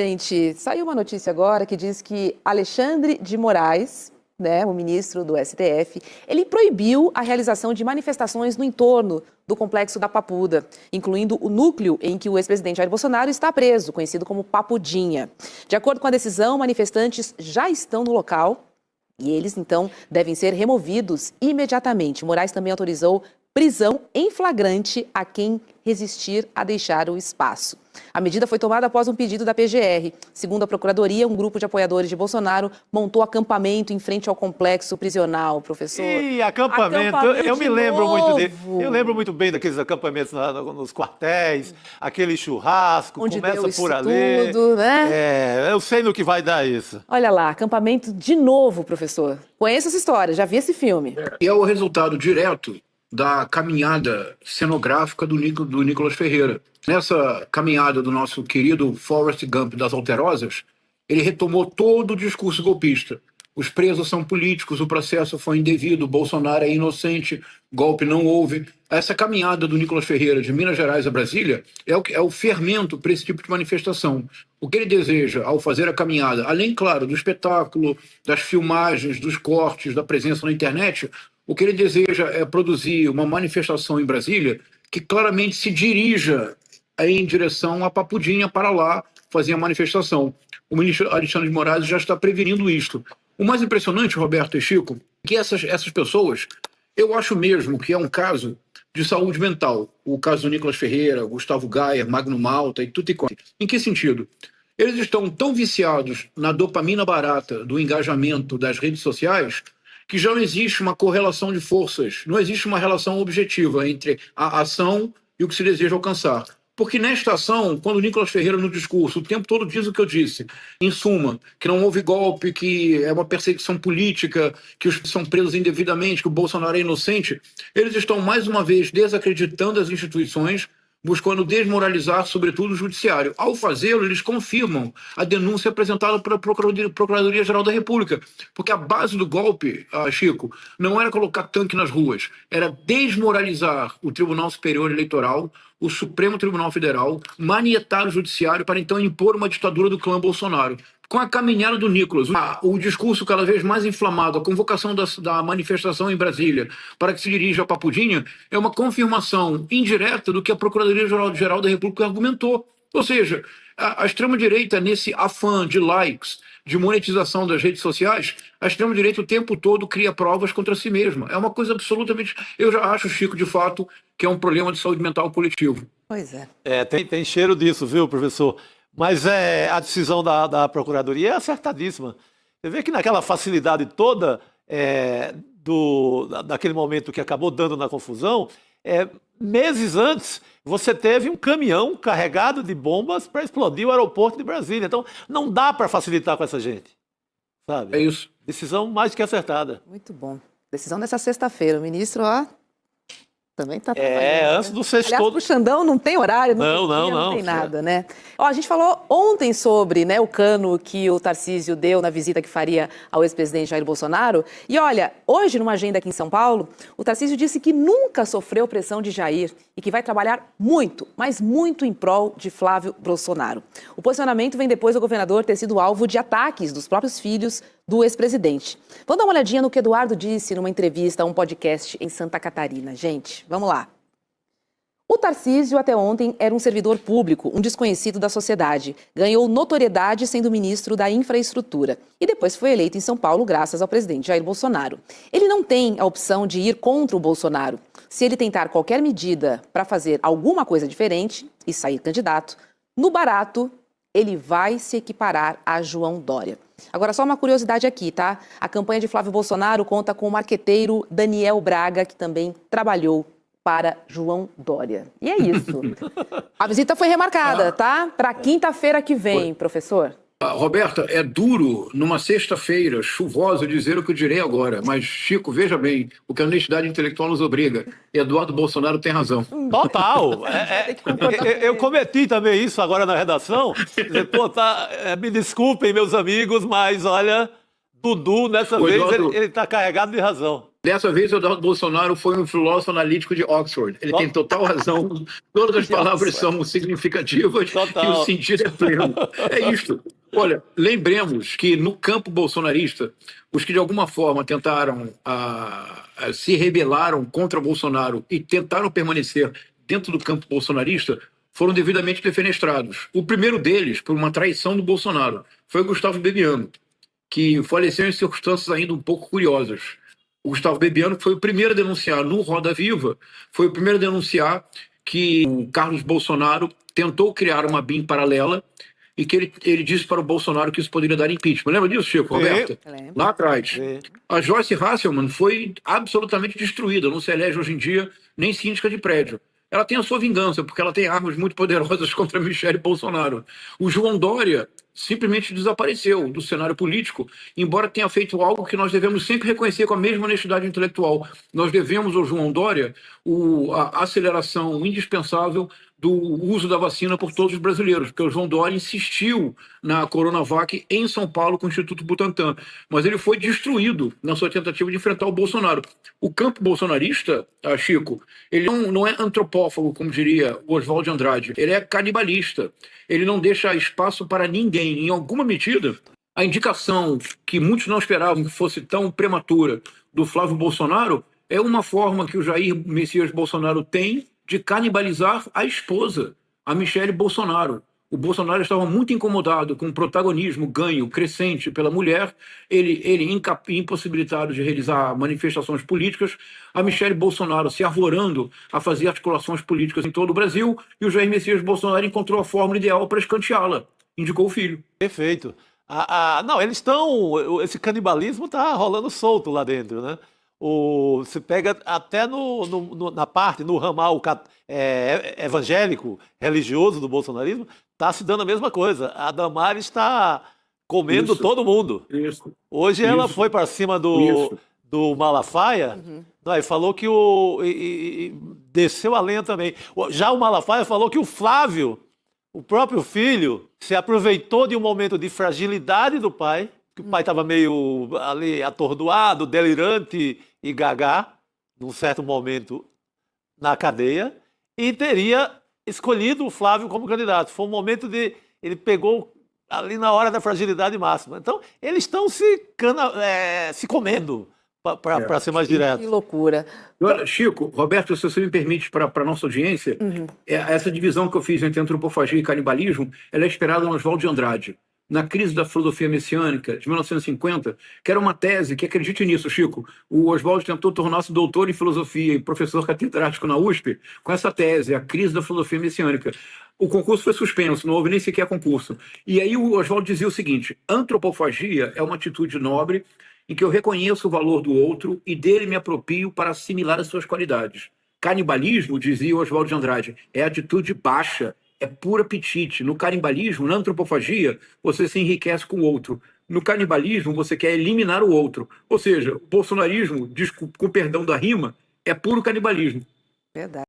Gente, saiu uma notícia agora que diz que Alexandre de Moraes, né, o ministro do STF, ele proibiu a realização de manifestações no entorno do complexo da Papuda, incluindo o núcleo em que o ex-presidente Jair Bolsonaro está preso, conhecido como Papudinha. De acordo com a decisão, manifestantes já estão no local e eles, então, devem ser removidos imediatamente. Moraes também autorizou prisão em flagrante a quem resistir a deixar o espaço. A medida foi tomada após um pedido da PGR. Segundo a Procuradoria, um grupo de apoiadores de Bolsonaro montou acampamento em frente ao complexo prisional, professor. Ih, acampamento eu me lembro muito dele. Eu lembro muito bem daqueles acampamentos nos quartéis, aquele churrasco, onde começa por ali. Tudo, né? Eu sei no que vai dar isso. Olha lá, acampamento de novo, professor. Conheço essa história, já vi esse filme. E é o resultado direto da caminhada cenográfica do Nicolas Ferreira. Nessa caminhada do nosso querido Forrest Gump das Alterosas, ele retomou todo o discurso golpista. Os presos são políticos, o processo foi indevido, Bolsonaro é inocente, golpe não houve. Essa caminhada do Nicolas Ferreira de Minas Gerais a Brasília é o fermento para esse tipo de manifestação. O que ele deseja ao fazer a caminhada, além, claro, do espetáculo, das filmagens, dos cortes, da presença na internet, o que ele deseja é produzir uma manifestação em Brasília que claramente se dirija em direção à Papudinha para lá fazer a manifestação. O ministro Alexandre de Moraes já está prevenindo isto. O mais impressionante, Roberto e Chico, é que essas pessoas, eu acho mesmo que é um caso de saúde mental. O caso do Nicolas Ferreira, Gustavo Gayer, Magno Malta e tudo e quanto. Em que sentido? Eles estão tão viciados na dopamina barata do engajamento das redes sociais que já não existe uma correlação de forças, não existe uma relação objetiva entre a ação e o que se deseja alcançar. Porque nesta ação, quando o Nicolas Ferreira no discurso o tempo todo diz o que eu disse, em suma, que não houve golpe, que é uma perseguição política, que os são presos indevidamente, que o Bolsonaro é inocente, eles estão mais uma vez desacreditando as instituições, buscando desmoralizar, sobretudo, o judiciário. Ao fazê-lo, eles confirmam a denúncia apresentada pela Procuradoria-Geral da República, porque a base do golpe, Chico, não era colocar tanque nas ruas, era desmoralizar o Tribunal Superior Eleitoral, o Supremo Tribunal Federal, manietar o judiciário para então impor uma ditadura do clã Bolsonaro. Com a caminhada do Nicolas, o discurso cada vez mais inflamado, a convocação da manifestação em Brasília para que se dirija a Papudinha, é uma confirmação indireta do que a Procuradoria-Geral da República argumentou. Ou seja, a extrema-direita, nesse afã de likes, de monetização das redes sociais, a extrema-direita o tempo todo cria provas contra si mesma. É uma coisa absolutamente... Eu já acho, Chico, de fato, que é um problema de saúde mental coletivo. Pois é. Tem cheiro disso, viu, professor? Mas a decisão da Procuradoria é acertadíssima. Você vê que naquela facilidade toda daquele momento que acabou dando na confusão, meses antes você teve um caminhão carregado de bombas para explodir o aeroporto de Brasília. Então não dá para facilitar com essa gente, sabe? É isso. Decisão mais que acertada. Muito bom. Decisão dessa sexta-feira. O ministro, também está trabalhando. Antes do sexto. Aliás, o Xandão não tem horário, não tem nada, né? A gente falou ontem sobre, né, o cano que o Tarcísio deu na visita que faria ao ex-presidente Jair Bolsonaro. E olha, hoje, numa agenda aqui em São Paulo, o Tarcísio disse que nunca sofreu pressão de Jair e que vai trabalhar muito, mas muito em prol de Flávio Bolsonaro. O posicionamento vem depois do governador ter sido alvo de ataques dos próprios filhos do ex-presidente. Vamos dar uma olhadinha no que Eduardo disse numa entrevista a um podcast em Santa Catarina. Gente, vamos lá. O Tarcísio, até ontem, era um servidor público, um desconhecido da sociedade. Ganhou notoriedade sendo ministro da Infraestrutura. E depois foi eleito em São Paulo graças ao presidente Jair Bolsonaro. Ele não tem a opção de ir contra o Bolsonaro. Se ele tentar qualquer medida para fazer alguma coisa diferente e sair candidato, no barato, ele vai se equiparar a João Dória. Agora, só uma curiosidade aqui, tá? A campanha de Flávio Bolsonaro conta com o marqueteiro Daniel Braga, que também trabalhou para João Dória. E é isso. A visita foi remarcada, tá? Para quinta-feira que vem, professor. Roberta, é duro numa sexta-feira chuvosa dizer o que eu direi agora, mas, Chico, veja bem, o que a honestidade intelectual nos obriga. Eduardo Bolsonaro tem razão. Total. Eu cometi também isso agora na redação. Dizer, me desculpem, meus amigos, mas olha, Dudu, nessa vez, Eduardo, ele está carregado de razão. Dessa vez, o Eduardo Bolsonaro foi um filósofo analítico de Oxford. Ele tem total razão. Todas as palavras são significativas e o sentido é pleno. É isto. Olha, lembremos que no campo bolsonarista, os que de alguma forma tentaram, se rebelaram contra Bolsonaro e tentaram permanecer dentro do campo bolsonarista, foram devidamente defenestrados. O primeiro deles, por uma traição do Bolsonaro, foi o Gustavo Bebiano, que faleceu em circunstâncias ainda um pouco curiosas. O Gustavo Bebiano foi o primeiro a denunciar no Roda Viva, foi o primeiro a denunciar que o Carlos Bolsonaro tentou criar uma BIM paralela e que ele disse para o Bolsonaro que isso poderia dar impeachment. Lembra disso, Chico, Roberta? Lá atrás. A Joyce Hasselman foi absolutamente destruída, não se elege hoje em dia nem síndica de prédio. Ela tem a sua vingança, porque ela tem armas muito poderosas contra Michele Bolsonaro. O João Dória simplesmente desapareceu do cenário político, embora tenha feito algo que nós devemos sempre reconhecer com a mesma honestidade intelectual. Nós devemos ao João Dória a aceleração indispensável do uso da vacina por todos os brasileiros, porque o João Dória insistiu na Coronavac em São Paulo com o Instituto Butantan, mas ele foi destruído na sua tentativa de enfrentar o Bolsonaro. O campo bolsonarista, Chico, ele não é antropófago, como diria o Oswald de Andrade, ele é canibalista, ele não deixa espaço para ninguém. Em alguma medida, a indicação que muitos não esperavam que fosse tão prematura do Flávio Bolsonaro é uma forma que o Jair Messias Bolsonaro tem de canibalizar a esposa, a Michele Bolsonaro. O Bolsonaro estava muito incomodado com o protagonismo ganho crescente pela mulher, ele impossibilitado de realizar manifestações políticas, a Michele Bolsonaro se arvorando a fazer articulações políticas em todo o Brasil, e o Jair Messias Bolsonaro encontrou a fórmula ideal para escanteá-la. Indicou o filho. Perfeito. Não, eles estão... Esse canibalismo está rolando solto lá dentro, né? Você pega até na parte, no ramal evangélico, religioso do bolsonarismo, está se dando a mesma coisa. A Damares está comendo todo mundo. Hoje ela foi para cima do Malafaia, e falou que desceu a lenha também. Já o Malafaia falou que o Flávio, o próprio filho, se aproveitou de um momento de fragilidade do pai, que o pai estava meio ali atordoado, delirante e gaga, num certo momento na cadeia, e teria escolhido o Flávio como candidato. Foi um momento de... Ele pegou ali na hora da fragilidade máxima. Então, eles estão se comendo, para ser mais direto. Que loucura. Olha, Chico, Roberto, se você me permite para a nossa audiência, essa divisão que eu fiz entre antropofagia e canibalismo, ela é esperada no Oswald de Andrade, na crise da filosofia messiânica de 1950, que era uma tese que, acredite nisso, Chico, o Oswald tentou tornar-se doutor em filosofia e professor catedrático na USP com essa tese, a crise da filosofia messiânica. O concurso foi suspenso, não houve nem sequer concurso. E aí o Oswald dizia o seguinte: antropofagia é uma atitude nobre em que eu reconheço o valor do outro e dele me aproprio para assimilar as suas qualidades. Canibalismo, dizia o Oswald de Andrade, é atitude baixa, é puro apetite. No canibalismo, na antropofagia, você se enriquece com o outro. No canibalismo, você quer eliminar o outro. Ou seja, o bolsonarismo, com perdão da rima, é puro canibalismo. Verdade.